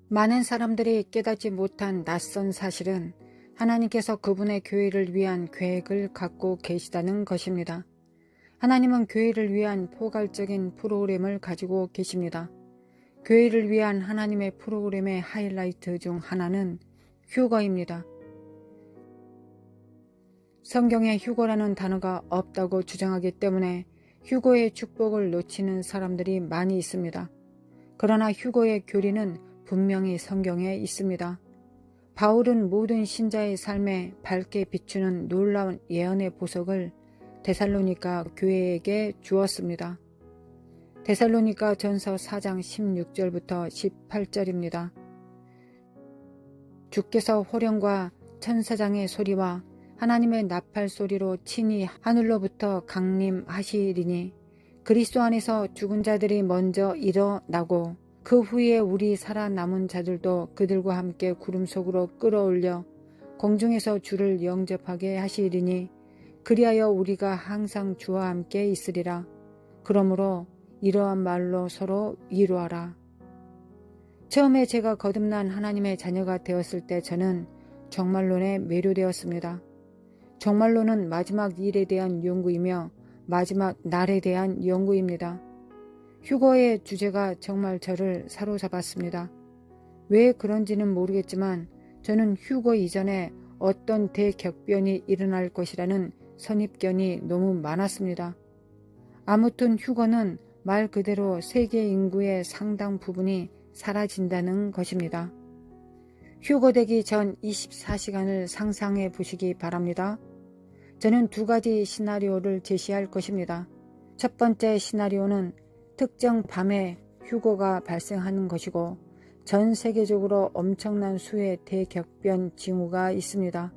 많은 사람들이 깨닫지 못한 낯선 사실은 하나님께서 그분의 교회를 위한 계획을 갖고 계시다는 것입니다. 하나님은 교회를 위한 포괄적인 프로그램을 가지고 계십니다. 교회를 위한 하나님의 프로그램의 하이라이트 중 하나는 휴거입니다. 성경에 휴거라는 단어가 없다고 주장하기 때문에 휴거의 축복을 놓치는 사람들이 많이 있습니다. 그러나 휴거의 교리는 분명히 성경에 있습니다. 바울은 모든 신자의 삶에 밝게 비추는 놀라운 예언의 보석을 데살로니가 교회에게 주었습니다. 데살로니가 전서 4장 16절부터 18절입니다. 주께서 호령과 천사장의 소리와 하나님의 나팔 소리로 친히 하늘로부터 강림하시리니 그리스도 안에서 죽은 자들이 먼저 일어나고 그 후에 우리 살아남은 자들도 그들과 함께 구름 속으로 끌어올려 공중에서 주를 영접하게 하시리니 그리하여 우리가 항상 주와 함께 있으리라. 그러므로 이러한 말로 서로 위로하라. 처음에 제가 거듭난 하나님의 자녀가 되었을 때 저는 종말론에 매료되었습니다. 종말론은 마지막 일에 대한 연구이며 마지막 날에 대한 연구입니다. 휴거의 주제가 정말 저를 사로잡았습니다. 왜 그런지는 모르겠지만 저는 휴거 이전에 어떤 대격변이 일어날 것이라는 선입견이 너무 많았습니다. 아무튼 휴거는 말 그대로 세계 인구의 상당 부분이 사라진다는 것입니다. 휴거되기 전 24시간을 상상해 보시기 바랍니다. 저는 두 가지 시나리오를 제시할 것입니다. 첫 번째 시나리오는 특정 밤에 휴거가 발생하는 것이고 전 세계적으로 엄청난 수의 대격변 징후가 있습니다.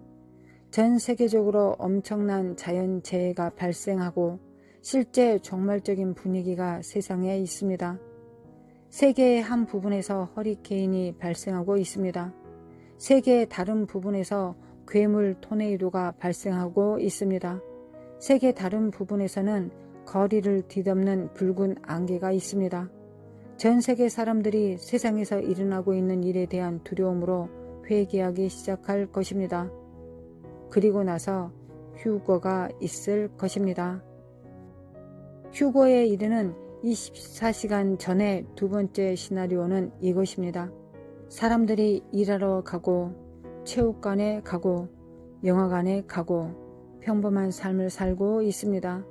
전 세계적으로 엄청난 자연재해가 발생하고 실제 종말적인 분위기가 세상에 있습니다. 세계의 한 부분에서 허리케인이 발생하고 있습니다. 세계의 다른 부분에서 괴물 토네이도가 발생하고 있습니다. 세계 다른 부분에서는 거리를 뒤덮는 붉은 안개가 있습니다. 전 세계 사람들이 세상에서 일어나고 있는 일에 대한 두려움으로 회개하기 시작할 것입니다. 그리고 나서 휴거가 있을 것입니다. 휴거에 이르는 24시간 전의 두 번째 시나리오는 이것입니다. 사람들이 일하러 가고 체육관에 가고 영화관에 가고 평범한 삶을 살고 있습니다.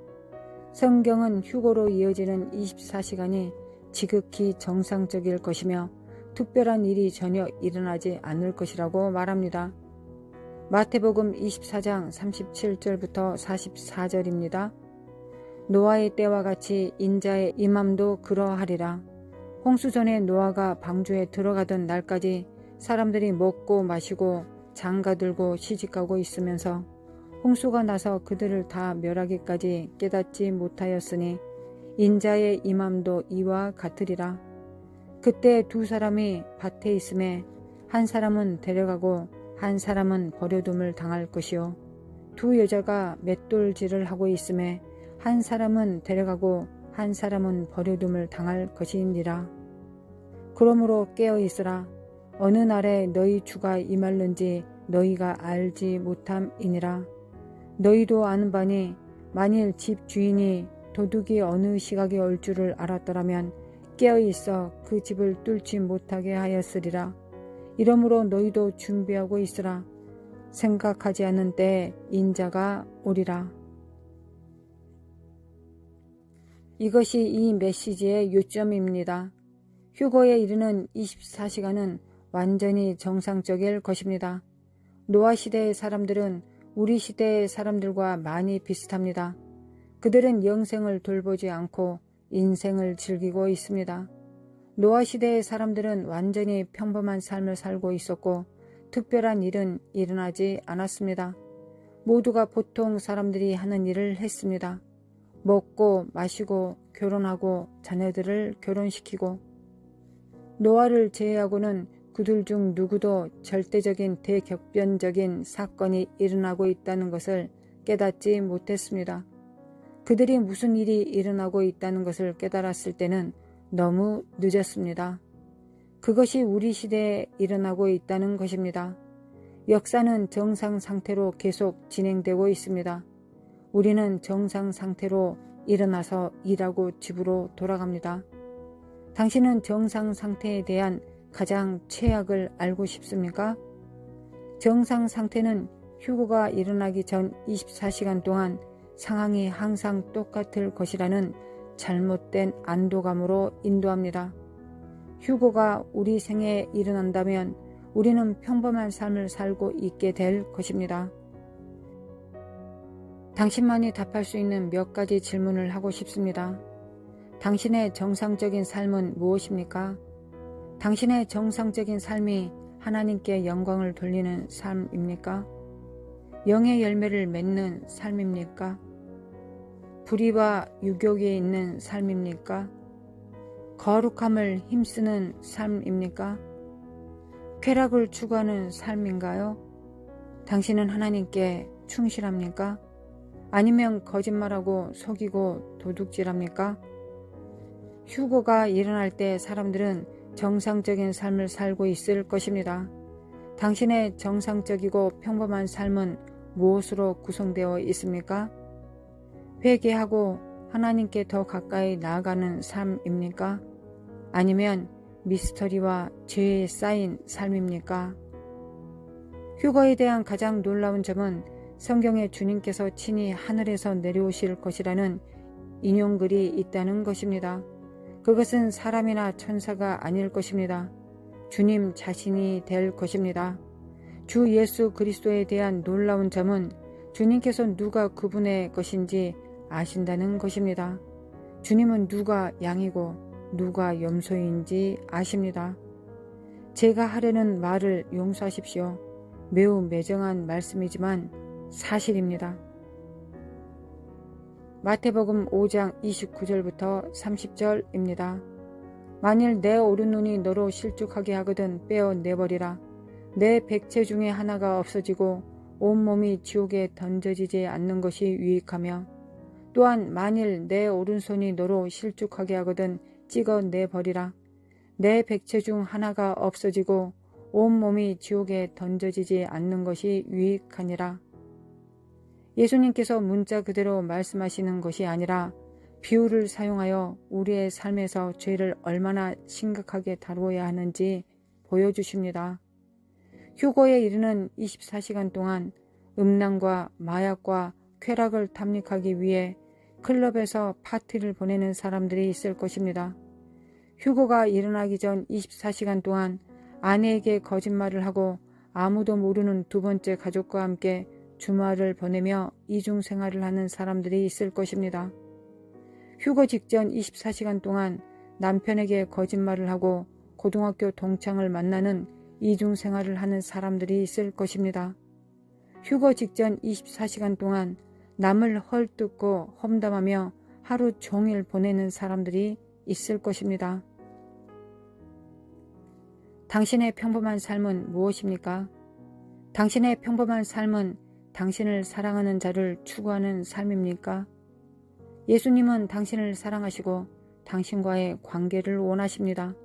성경은 휴거로 이어지는 24시간이 지극히 정상적일 것이며 특별한 일이 전혀 일어나지 않을 것이라고 말합니다. 마태복음 24장 37절부터 44절입니다. 노아의 때와 같이 인자의 임함도 그러하리라. 홍수 전에 노아가 방주에 들어가던 날까지 사람들이 먹고 마시고 장가들고 시집가고 있으면서 홍수가 나서 그들을 다 멸하기까지 깨닫지 못하였으니 인자의 임함도 이와 같으리라. 그때 두 사람이 밭에 있음에 한 사람은 데려가고 한 사람은 버려둠을 당할 것이요 두 여자가 맷돌질을 하고 있음에 한 사람은 데려가고 한 사람은 버려둠을 당할 것이니라. 그러므로 깨어 있으라. 어느 날에 너희 주가 임할는지 너희가 알지 못함이니라. 너희도 아는 바니 만일 집 주인이 도둑이 어느 시각에 올 줄을 알았더라면 깨어 있어 그 집을 뚫지 못하게 하였으리라. 이러므로 너희도 준비하고 있으라. 생각하지 않는 때에 인자가 오리라. 이것이 이 메시지의 요점입니다. 휴거에 이르는 24시간은 완전히 정상적일 것입니다. 노아 시대의 사람들은 우리 시대의 사람들과 많이 비슷합니다. 그들은 영생을 돌보지 않고 인생을 즐기고 있습니다. 노아 시대의 사람들은 완전히 평범한 삶을 살고 있었고 특별한 일은 일어나지 않았습니다. 모두가 보통 사람들이 하는 일을 했습니다. 먹고 마시고 결혼하고 자녀들을 결혼시키고 노아를 제외하고는 그들 중 누구도 절대적인 대격변적인 사건이 일어나고 있다는 것을 깨닫지 못했습니다. 그들이 무슨 일이 일어나고 있다는 것을 깨달았을 때는 너무 늦었습니다. 그것이 우리 시대에 일어나고 있다는 것입니다. 역사는 정상 상태로 계속 진행되고 있습니다. 우리는 정상 상태로 일어나서 일하고 집으로 돌아갑니다. 당신은 정상 상태에 대한 가장 최악을 알고 싶습니까? 정상 상태는 휴거가 일어나기 전 24시간 동안 상황이 항상 똑같을 것이라는 잘못된 안도감으로 인도합니다. 휴거가 우리 생에 일어난다면 우리는 평범한 삶을 살고 있게 될 것입니다. 당신만이 답할 수 있는 몇 가지 질문을 하고 싶습니다. 당신의 정상적인 삶은 무엇입니까? 당신의 정상적인 삶이 하나님께 영광을 돌리는 삶입니까? 영의 열매를 맺는 삶입니까? 불의와 유욕에 있는 삶입니까? 거룩함을 힘쓰는 삶입니까? 쾌락을 추구하는 삶인가요? 당신은 하나님께 충실합니까? 아니면 거짓말하고 속이고 도둑질합니까? 휴거가 일어날 때 사람들은 정상적인 삶을 살고 있을 것입니다. 당신의 정상적이고 평범한 삶은 무엇으로 구성되어 있습니까? 회개하고 하나님께 더 가까이 나아가는 삶입니까? 아니면 미스터리와 죄에 쌓인 삶입니까? 휴거에 대한 가장 놀라운 점은 성경에 주님께서 친히 하늘에서 내려오실 것이라는 인용글이 있다는 것입니다. 그것은 사람이나 천사가 아닐 것입니다. 주님 자신이 될 것입니다. 주 예수 그리스도에 대한 놀라운 점은 주님께서 누가 그분의 것인지 아신다는 것입니다. 주님은 누가 양이고 누가 염소인지 아십니다. 제가 하려는 말을 용서하십시오. 매우 매정한 말씀이지만 사실입니다. 마태복음 5장 29절부터 30절입니다. 만일 내 오른눈이 너로 실족하게 하거든 빼어내버리라. 내 백체 중에 하나가 없어지고 온몸이 지옥에 던져지지 않는 것이 유익하며 또한 만일 내 오른손이 너로 실족하게 하거든 찍어내버리라. 내 백체 중 하나가 없어지고 온몸이 지옥에 던져지지 않는 것이 유익하니라. 예수님께서 문자 그대로 말씀하시는 것이 아니라 비유를 사용하여 우리의 삶에서 죄를 얼마나 심각하게 다루어야 하는지 보여주십니다. 휴거에 이르는 24시간 동안 음란과 마약과 쾌락을 탐닉하기 위해 클럽에서 파티를 보내는 사람들이 있을 것입니다. 휴거가 일어나기 전 24시간 동안 아내에게 거짓말을 하고 아무도 모르는 두 번째 가족과 함께 주말을 보내며 이중생활을 하는 사람들이 있을 것입니다. 휴거 직전 24시간 동안 남편에게 거짓말을 하고 고등학교 동창을 만나는 이중생활을 하는 사람들이 있을 것입니다. 휴거 직전 24시간 동안 남을 헐뜯고 험담하며 하루 종일 보내는 사람들이 있을 것입니다. 당신의 평범한 삶은 무엇입니까? 당신의 평범한 삶은 당신을 사랑하는 자를 추구하는 삶입니까? 예수님은 당신을 사랑하시고 당신과의 관계를 원하십니다.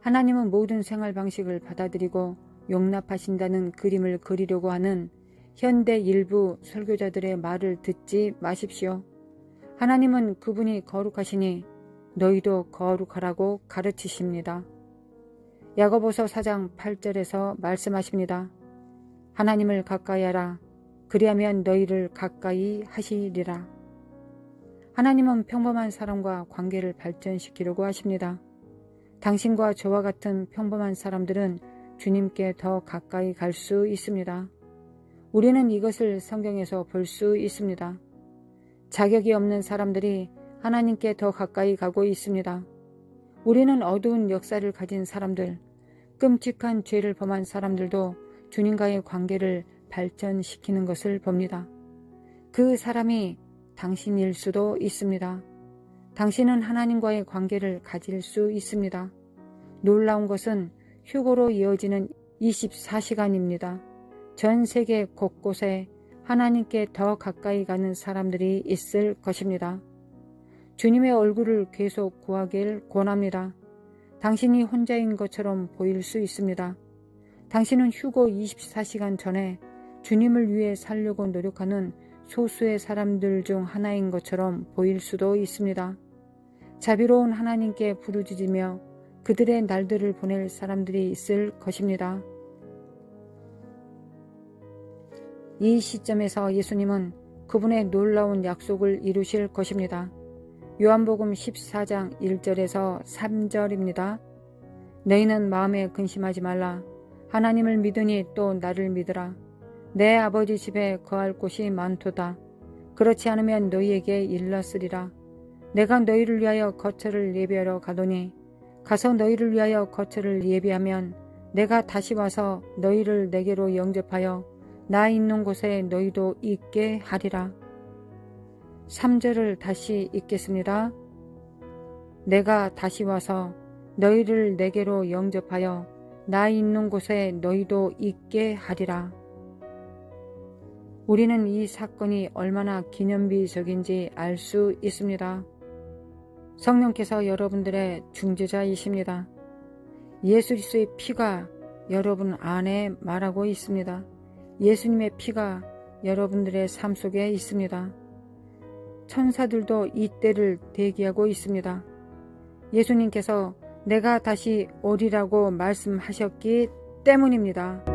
하나님은 모든 생활 방식을 받아들이고 용납하신다는 그림을 그리려고 하는 현대 일부 설교자들의 말을 듣지 마십시오. 하나님은 그분이 거룩하시니 너희도 거룩하라고 가르치십니다. 야고보서 4장 8절에서 말씀하십니다. 하나님을 가까이 하라. 그리하면 너희를 가까이 하시리라. 하나님은 평범한 사람과 관계를 발전시키려고 하십니다. 당신과 저와 같은 평범한 사람들은 주님께 더 가까이 갈 수 있습니다. 우리는 이것을 성경에서 볼 수 있습니다. 자격이 없는 사람들이 하나님께 더 가까이 가고 있습니다. 우리는 어두운 역사를 가진 사람들, 끔찍한 죄를 범한 사람들도 주님과의 관계를 발전시키는 것을 봅니다. 그 사람이 당신일 수도 있습니다. 당신은 하나님과의 관계를 가질 수 있습니다. 놀라운 것은 휴거로 이어지는 24시간입니다. 전 세계 곳곳에 하나님께 더 가까이 가는 사람들이 있을 것입니다. 주님의 얼굴을 계속 구하길 권합니다. 당신이 혼자인 것처럼 보일 수 있습니다. 당신은 휴거 24시간 전에 주님을 위해 살려고 노력하는 소수의 사람들 중 하나인 것처럼 보일 수도 있습니다. 자비로운 하나님께 부르짖으며 그들의 날들을 보낼 사람들이 있을 것입니다. 이 시점에서 예수님은 그분의 놀라운 약속을 이루실 것입니다. 요한복음 14장 1절에서 3절입니다. 너희는 마음에 근심하지 말라. 하나님을 믿으니 또 나를 믿으라. 내 아버지 집에 거할 곳이 많도다. 그렇지 않으면 너희에게 일렀으리라. 내가 너희를 위하여 거처를 예비하러 가더니 가서 너희를 위하여 거처를 예비하면 내가 다시 와서 너희를 내게로 영접하여 나 있는 곳에 너희도 있게 하리라. 3절을 다시 읽겠습니다. 내가 다시 와서 너희를 내게로 영접하여 나 있는 곳에 너희도 있게 하리라. 우리는 이 사건이 얼마나 기념비적인지 알 수 있습니다. 성령께서 여러분들의 중재자이십니다. 예수 그리스도의 피가 여러분 안에 말하고 있습니다. 예수님의 피가 여러분들의 삶 속에 있습니다. 천사들도 이 때를 대기하고 있습니다. 예수님께서 내가 다시 오리라고 말씀하셨기 때문입니다.